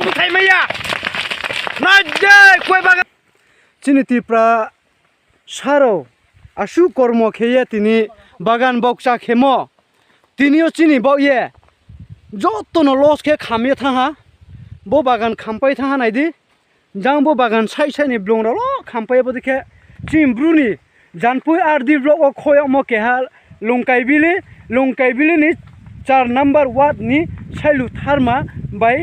বুথাই মাইয়া নাজে কই বাগান চিনি ত্রিপুরা সারো আশু কর্ম খেয়ে তিনি বাগান বকসা খেম তিনিও চিনি বাউয়ে যতন লস खे खामिया थाहा बो बागान खामपाय थाहा नायदि जां बो बागान साइ साइनि ब्लंराल खामपाय बदिखे चिमब्रुनि जानपुय आरदि ब्लक ओ खय म केहा लंकाइबिली नि 4 नम्बर वार्ड नि साइलु थारमा बाय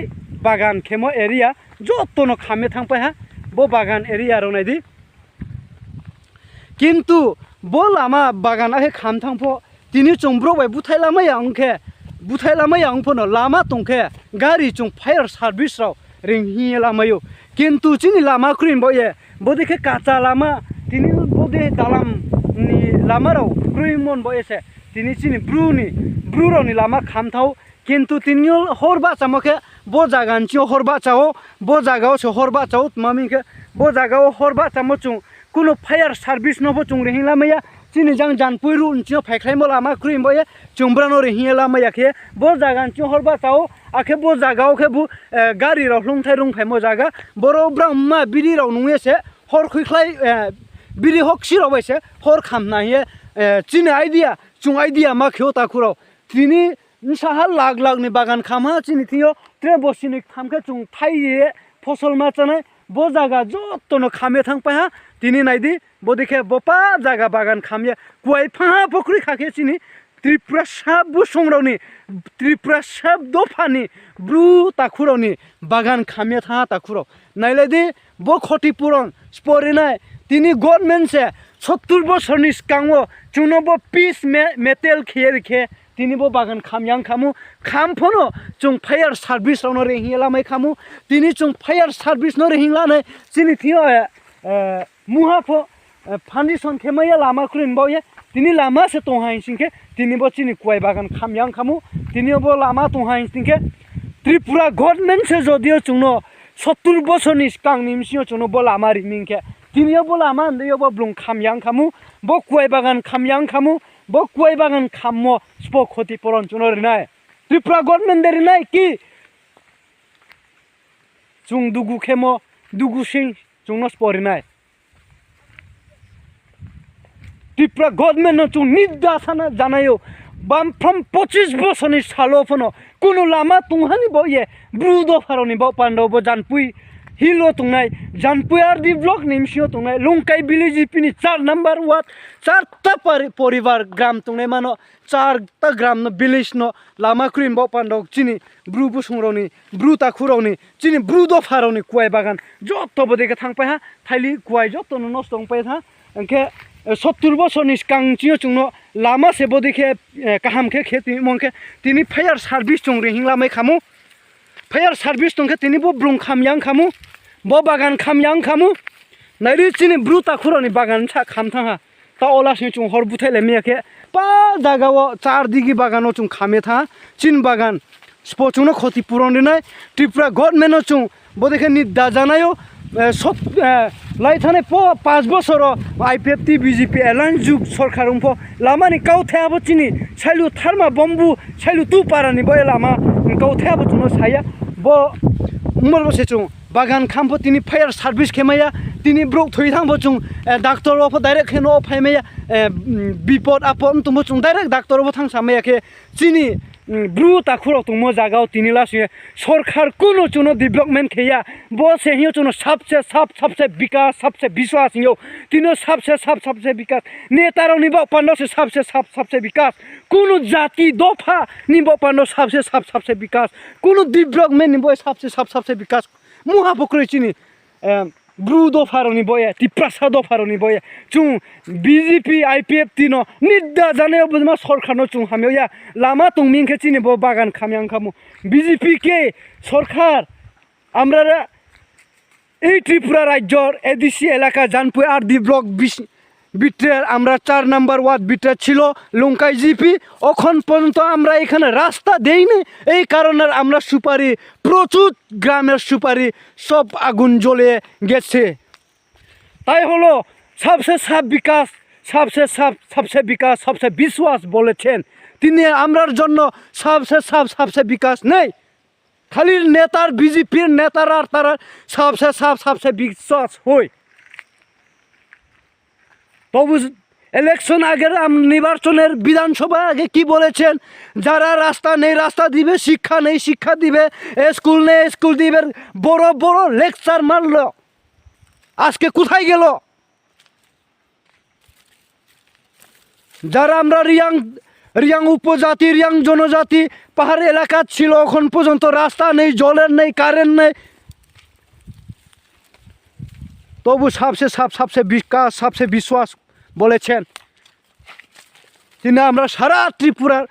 बागान खेमो एरिया जतन खामे थांपाय हा बो बागान एरिया रो नायदि किन्तु बो लामा बागान आखे खाम थांफो तिनि चंब्रो बाय बुथाय लामाया अंखे बुथाय लामाया अंफोनो लामा तंखे गारि चुं फायर सार्भिस राव रिंहि लामायो किन्तु चिनि लामा क्रिन बये बदिखे काचा लामा तिनि बदे दालाम नि लामा राव क्रिमन बयेसे तिनि चिनि ब्रुरनि लामा खामथाव किन्तु तिनि हरबा चामखे बो जागान चि हरबा चाओ बो जागाव से हरबा चाओ मामिखे बो जागाव हरबा चामो चुं कुनो फायर सार्भिस नबो चुं रिंहि लामाया चिनि जां जानपुय रुन चि फायख्लायमो लामा क्रिम बये चुंब्रानो रिंहि लामाया खे बो जागान चि हरबा चाओ आखे बो जागाव खे बो गारि राव लंथाय रुंफाय मो जागा बरो ब्राह्मा बिरि राव नुएसे हर खैख्लाय बिरि हक्सि राव एसे हर खामना हे चिनि आइडिया चुं आइडिया मा खेव ताखुराव तिनि साहा लाख लाखनि बागान खामा चिनि थियो ट्रे बसिनि खामखे चुं थाइये फसल मा चानाय बो जागा जतन खामे थांपाय तिनि नायदि बदिखे बपा जागा बागान खामिया कुवाय फा फख्रि खाखे चिनि त्रिपुरा साब बुसंरावनि त्रिपुरा साब दफानि ब्रु ताखुरावनि बागान खामिया था ताखुराव नायलायदि बो खतिपुरन स्परिनाय तिनि गभर्नमेन्ट से 70 बोसोरनि सिगाङाव चुनबो पीस मेटेल खेरखे तिनि बो बागान खामयां खामु खामफोनो जों फायर सार्भिस रावनो रेहिं लामाय खामु तिनि जों फायर सार्भिस नो रेहिं लानाय चिनि थियो मुहाफो फाउन्डेशन खेमया लामा खुलिन बाये तिनि लामा से तोहाय सिंखे तिनि बो चिनि कुवाय बागान खामयां खामु तिनि बो लामा तोहाय सिंखे त्रिपुरा गभर्नमेन्ट से जदियो चुनो 70 बोसोरनि सिगां निमसियो चुनो बो लामा रिमिंखे तिनियो बो लामा नदैयो बो ब्लुं खामयां खामु बो कुवाय बागान खामयां खामु बो कुवाय बागान खाममो स्पो खतिपुरन चुनो रिनाय त्रिपुरा गभर्नमेन्ट रिनाय कि चुं दुगु खेमो दुगु सिं चुनो स्परिनाय त्रिपुरा गभर्नमेन्ट चुं निदा साना जानायो बामफ्राम 25 बोसोरनि सालफोनो कुनु लामा तुंहानि बये ब्रुदो फारनि बो पान्डव जानपुय हिलो तुंनाय जानपुय आरदि ब्लक निमसियो तुंनाय लंकाई बिलिजिपिनि 4 नम्बर वार्ड 4टा परिवार ग्राम तुंनाय मानो 4टा ग्राम न विलेज न लामा क्रिन बो पान्डव चिनि ब्रु बुसुंरनि ब्रु ताखुरावनि चिनि ब्रुदो फारनि कुवाय बागान जत्तो बदेके थांपाय हा थाइलि कुवाय जत्तो नस्ट दंपाय था अंके 70 बोसोरनि सिगां चियो चुंनो लामा से बदेके काहामखे खेती मंके तिनि फायर सार्भिस चुं रिहिं लामाय खामु फायर सार्भिस तंखे तिनि बो ब्लुं खामयां खामु बो बागान खामयां खामु नायरि चिनि ब्रु ताखुरावनि बागान सा खामथाहा ता ओलासनि चुं हर बुथायले मेखे पा जागाव 4 दिगि बागानो चुं खामे था चिन बागान स्पोचुनो खतिपुरन दिनाय त्रिपुरा गभर्नमेन्ट चुं बदेखे निदा जानायो सब लाइथाने 5 बोसोर आईपीएफटी बीजेपी एलायंस जुग सरकार उमफो लामानि काउथायाबो चिनि साइलु थारमा बम्बु साइलु तु पारानि बय लामा काउथायाबो चुनो साया बो उमर बसे चुं बागान खामफो तिनि फायर सार्भिस खेमाया तिनि ब्रक थै थांबो चुं डाक्टर अफ डाइरेक्ट खेनो फायमाया बिपद आपन तुमो चुं डाइरेक्ट डाक्टर अफ थांसामायाखे चिनि ब्रु ताखुराव तुमो जागाव तिनि लासे सरकार कुनो चुनो डेभलपमेंट खेया बो से हियो चुनो सबसे विकास सबसे विश्वास हियो तिनो सबसे विकास नेताराव निबो पांडो से सबसे विकास कुनो जाति दफा निबो पांडो सबसे विकास कुनो डेभलपमेंट निबो सबसे विकास मुहा बक्रै चिनि ब्रु दफारनि बये तिप्रासा दफारनि बये चुं बीजेपी आईपीएफटी नो निदा जानायाव बमा सरकारनो चुं हामिया लामा तुंमिंखे चिनि बो बागान खामयां खामु बीजेपी के सरकार আমরা এই ত্রিপুরা রাজ্যর এডিসি এলাকা জানপুই আরডি ব্লক বিট্রের আমরা 4 নম্বর ওয়ার্ড বিট্রে ছিল লঙ্কাই জিপি এখন পর্যন্ত আমরা এখানে রাস্তা দেইনি এই কারণে আমরা সুপারি প্রচুর গ্রামের সুপারি সব আগুন জ্বলে গেছে তাই হলো सबसे विकास सबसे विश्वास বলেছেন তিনি আমরার জন্য सबसे विकास নেই খালি নেতার বিজেপির নেতারা তারা সবসে বিশ্বাস হয় তবু ইলেকশন আগের নির্বাচনের বিধানসভা আগে কি বলেছেন যারা রাস্তা নেই রাস্তা দিবে শিক্ষা নেই শিক্ষা দিবে স্কুল নেই স্কুল দিবে বড় বড় লেকচার মারল আজকে কোথায় গেল যারা আমরা রিয়াং উপজাতি রিয়াং জনজাতি পাহাড় এলাকা ছিল এখন পর্যন্ত রাস্তা নেই জলের নেই কারেন্ট নেই তবু সবসে বিকাশ সবসে বিশ্বাস বলেছেন তিনি আমরা সারা ত্রিপুরার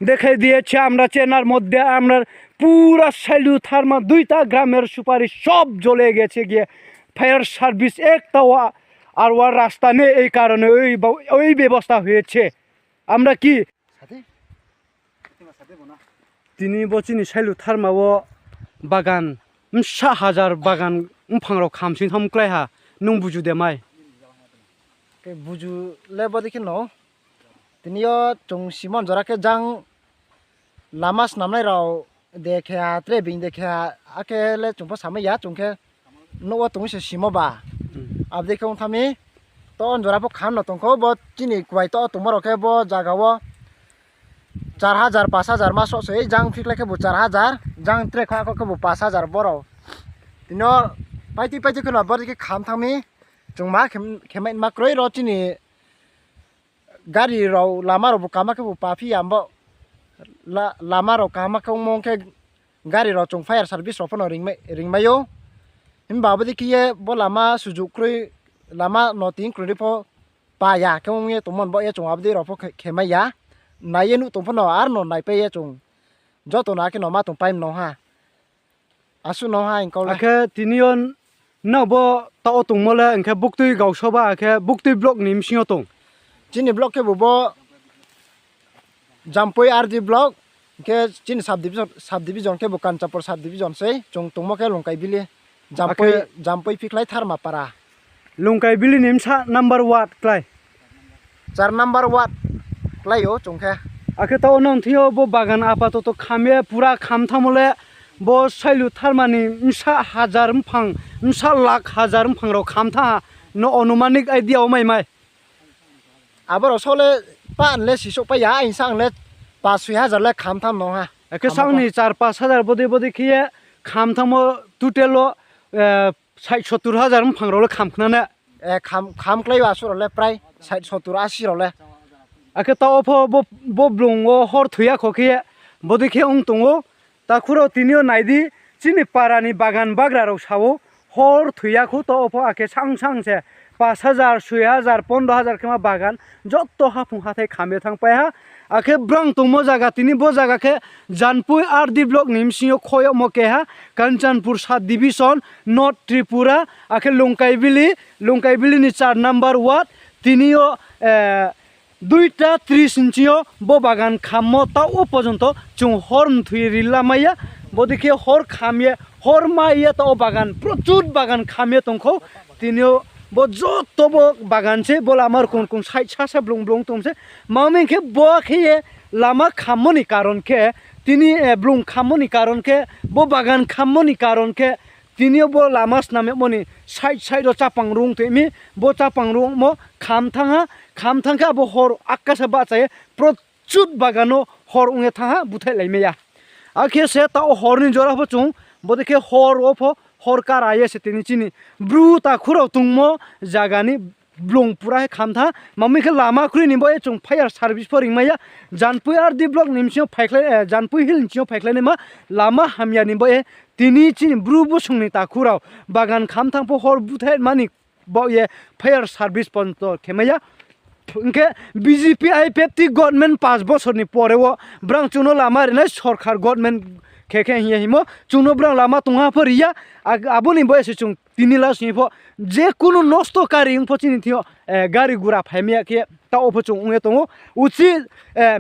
দেখে দিয়েছে আমরা চেনার মধ্যে আমরা পুরা সাইলু থার্মা 2টা গ্রামের সুপারি সব জ্বলে গেছে গিয়ে ফায়ার সার্ভিস একটাও আর ওর রাস্তা নেই এই কারণে ওই ব্যবস্থা হয়েছে আমরা কি তিনি বলছেন সাইলু থার্মাও বাগান 5,000 বাগান ফাংরাव খামसिन হামক্লাইহা নং বুঝুদে মাই buju lebo dikin no tinio chung simon jora ke jang lamas namnai rao dekhe atre bing dekhe ake le chung pa samai ya chung ke no wa tung se simo ba ab dekhe on thami to on jora po kham no tong ko bo chini kwai to tumaro ke bo jaga wo 4,000 5,000 ma so se jang fikle ke bo 4,000 jang tre kha ko ke bo 5,000 boro tinio paiti ko no bo dikhe kham thami chung ma khemen ma kroi ro chini gari ro lama ro kama ke pa phi ambo lama ro kama ke mong ke gari ro chung fire service ro phono ring mayo him ba ba dikiye bo lama sujuk kroi lama no tin kroi pho pa ya ke mong ye tumon bo ye chung abdi ro pho khemai ya nai ye nu tum phono ar no nai pe ye chung jo to na ke no ma tum paim no ha asu no ha in ko la ke tinion no bo tao tung mola enke buktui gausoba ke buktui block nim singo tong chini block ke bo jampoi RD block ke chini subdivision ke bo kanchapur subdivision sei chung tungmo ke longkai bili jampoi fiklai tharma para longkai bili nim sa number what klai 4 number what klai yo chung ke ake tao non thio bo bagan apato to khame pura kham thamole bo sailu tharmani 1,000 phang 1,00,000 phang ro khamtha no anumanik idea o mai abaro sole pan le sisok pa ya insang le 5,000 le khamtham no ha eke sangni 4-5,000 bodi khiye khamthamo tutelo 60-70,000 phang ro le khamkhna kham klai asur le prai 60-70-80 ro le ake tao pho bo blungo hor thuya khokhiye bodi khe ung tungo তাকুরো তিনিও নাইদি চিনি পারানি বাগান বাগরারও Sao হর থুইয়াখো তো of আকে সাংসে 5,000 6,000 15,000 কেমা বাগান যত হাফুং হাতে খামে থাং পায়া আকে ব্রং তুমো জায়গা তিনি বো জায়গাকে জানপুই RD ব্লক নিমসিও খয় মকে হা কাঞ্চনপুর 7 ডিভিশন নর্থ ত্রিপুরা আকে লংকাইবিলি নি 4 নাম্বার ওয়ার্ড তিনিও 2টা 30 ইঞ্চিও বো বাগান খামো তাও পর্যন্ত চুং হর্ন থুই রিল্লা মাইয়া বদিকে হর খামিয়ে হর মাইয়া তাও বাগান প্রচুর বাগান খামিয়ে তংখো তিনিও বো যত বো বাগানছে বল আমার কোন সাইড সাসা ব্লং তমছে মামেকে বো খেয়ে লামা খামনি কারণকে তিনি ব্লং খামনি কারণকে বো বাগান খামনি কারণকে তিনিও বো লামাস নামে মনি সাইড চাপাং রুং তেমি বো চাপাং রুং মো খামথাঙ্কা বো হর আকাশে বাঁচায় প্রচুর বাগানো হর উঙে থাহা বুথাই লাইমেয়া আখে সে তাও হরনি জরা চুং বদেকে হর অফ হর কার আইছে তিনি চিনি ব্রু তা খুরাও তুংমো জাগানি ব্লং পুরা খামথা মামিকে লামা খুরি নিবো এ চুং ফায়ার সার্ভিস ফর ইমাইয়া জানপুই RD ব্লক নিমসিও ফাইকলাই জানপুই হিল নিমসিও ফাইকলাই নেমা লামা হামিয়া নিবো এ তিনি চিনি ব্রু বুসুংনি তা খুরাও বাগান খামথাংপো হর বুথাই মানি বো এ ফায়ার সার্ভিস পন্ত খেমাইয়া ইনকে বিজেপি আইপিএফটি গভর্নমেন্ট 5 বছরনি পরেও ব্রাং চুনো লামা রে সরকার গভর্নমেন্ট খেখে হিমো চুনো ব্রাং লামা তুঙা ফরিয়া আবনি বয়সে চুং 3 লাখ নিফো যে কোনো নষ্টকারী ফচিনি থিও গাড়ি গুড়া ফাইমিয়া কে তাও ফচুং উঙে তঙ উচি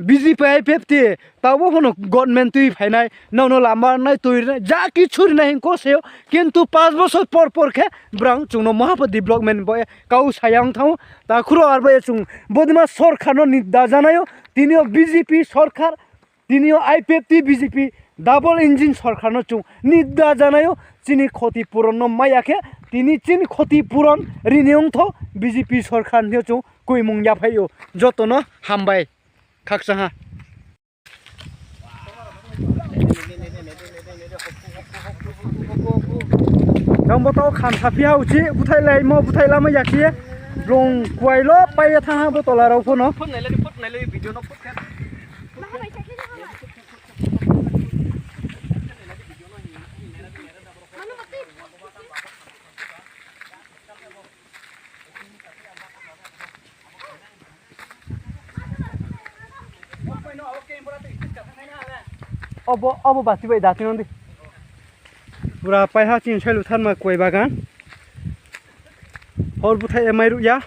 বিজেপি আইপিএফটি তাও ফনো গভর্নমেন্ট তুই ফাইনাই ননো লামা নাই তুই যা কিছু নাই কোসেও কিন্তু 5 বছর পর খে ব্রাং চুনো মহাপত ডেভেলপমেন্ট বয় কাউ সায়াং থাও তা খুরো আর বয় চুং বদিমা সরকার নিদা জানায়ও তিনিও বিজেপি সরকার তিনিও আইপিএফটি বিজেপি डाबल इंजिन सरकारनो चुं निद्दा जानायो चिनी क्षतिपूरण नो मायाखे तिनी चिनी क्षतिपूरण रिनियं थो बीजेपी सरकार ने चुं कुइमुं याफायो जतनो हामबाय खाकसाहा नंबतो खान साफिया उची बुथाइलाय म बुथाइला म याखिए रं कुवाइलो पाय थाहा बतला राव फोनो फुटनायलाय भिडिअ न फुटखा अब बाती बाई दाती नंदी पूरा पायहा चिन छाइलु थान मा कोई बागान और बुथाय माइरु या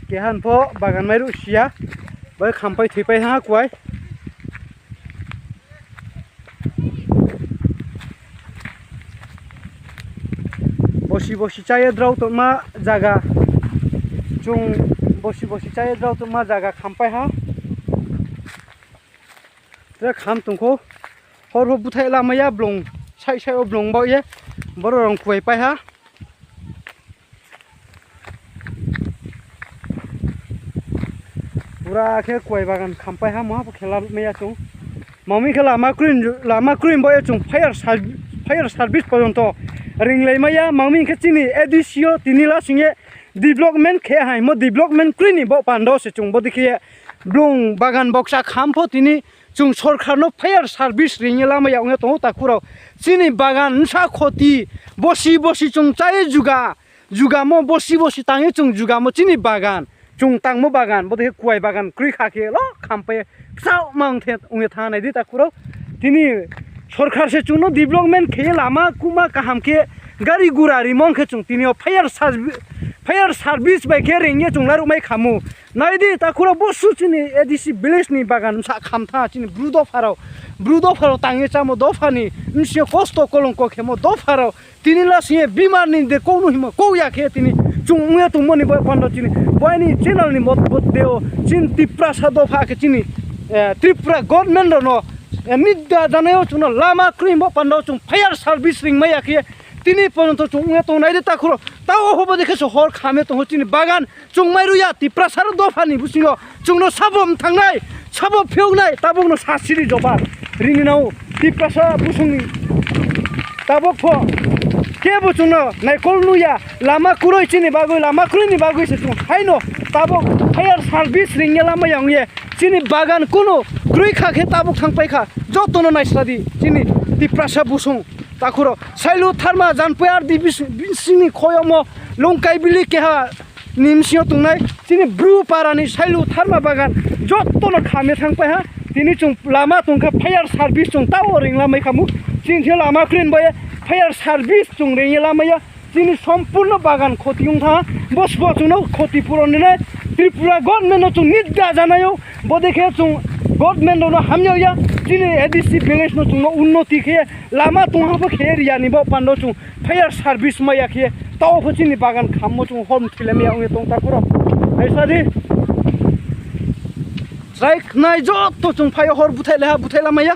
केहान फो बागान माइरु सिया बै खामपाय थैपाय हा कोय बसी बसी चाय द्राव तो मा जागा चुं बसी बसी चाय द्राव तो मा जागा खामपाय हा रे खाम तुमको हर हो बुथाय लामाया ब्लं साइ साइ ओ ब्लं बाये बर रंग कुय पाय हा पूरा के कुय बागान खामपाय हा मा खेला मैया चुं मामी के लामा क्रीम बाये चुं फायर सर्विस पर्यंत रिंगलाय मैया मामी के चिनी एडिसियो तिनिला सिंगे डेवलपमेंट खे हाय मो डेवलपमेंट क्रीनी बो पांडो से चुं बो दिखे ब्लं बागान बक्सा खामफो तिनी चुं सरकार नो फायर सर्विस रिंगला मैया उंगे तो ताकुरो चिनी बागान सा खोती बसी बसी चुं चाय जुगा मो बसी बसी तांगे चुं जुगा मो चिनी बागान चुं तांगमो बागान बो दिखे कुय बागान क्री खाखे ल खामपाय साव मांगथे उंगे थानाय दि ताकुरो तिनी सरकार से चुनो डेवलपमेंट खे लामा कुमा काहाम के गाड़ी गुरा रिमंग के चुं तिनी फायर सर्विस बाय के रिंगे चुं लारु माय खामु नायदि ताकुरो बसु चिनी एडिसि विलेज नि बागान सा खामथा चिनी ब्रुदो फाराव तांगे चामो दफानि नसियो कष्ट कलंक खेमो दफाराव तिनी लासिए बीमार नि दे कोनु हिमो कोया के तिनी चुं उंगे तुमनि बय पन्द चिनी बयनि चैनल नि मत देओ चिन तिप्रा सा दफा के चिनी त्रिपुरा गवर्नमेंट नो निद्दा जानायो चुनो लामा क्रीम पन्द चुं फायर सर्विस रिंग मैया के तिनी पर्यंत चुंगे तो नायदि ताकुरो ताओ होबो देखेसो हर खामे तो चिनी बागान चुंमाइरु या तिप्रा सार दफानि बुसिङो चुंनो साबम थांनाय साबो फेउनाय ताबोनो सासिरि जबा रिनिनाव तिप्रा सा बुसुंनि ताबो फ के बुचुनो नायकलनुया लामा कुरै चिनी बागै लामा कुरैनि बागै से चुं हायनो ताबो फायर सर्विस रिंगेला मायांगे चिनी बागान कोनो ग्रुइ खाखे ताबो थांपायखा जतनो नायस्रादि चिनी तिप्रा सा बुसुं ताकुरो साइलु थारमा जानपुयार दिबिसिनि खयमो लंकाय बिलि केहा निमसियो तुंनाय तिनि ब्रु पारानि साइलु थारमा बागान जत्तनो खामे थांपाय हा तिनि चुं लामा तुंखा फायर सर्विस चुं ताव रिंगला मैखामु चिनसे लामा क्रिन बये फायर सर्विस चुं रिंगला मैया तिनि सम्पूर्ण बागान खतियुं था बस बचुनो क्षतिपूरण ने त्रिपुरा गवर्नमेंट चुं निद्दा जानायो बदेखे चुं गवर्नमेंट नो हामयो या चिनी एडिसि विलेज नो चुं उन्नति खे लामा तुंहाबो खेरिया नि बो पांडो चुं फायर सर्विस मैया खे ताव फचिनि बागान खाममो चुं होम थिलेमिया उंगे तंग ताकुरो ऐसादि स्ट्राइक नाय जत्तो चुं फाय हर बुथाइला मैया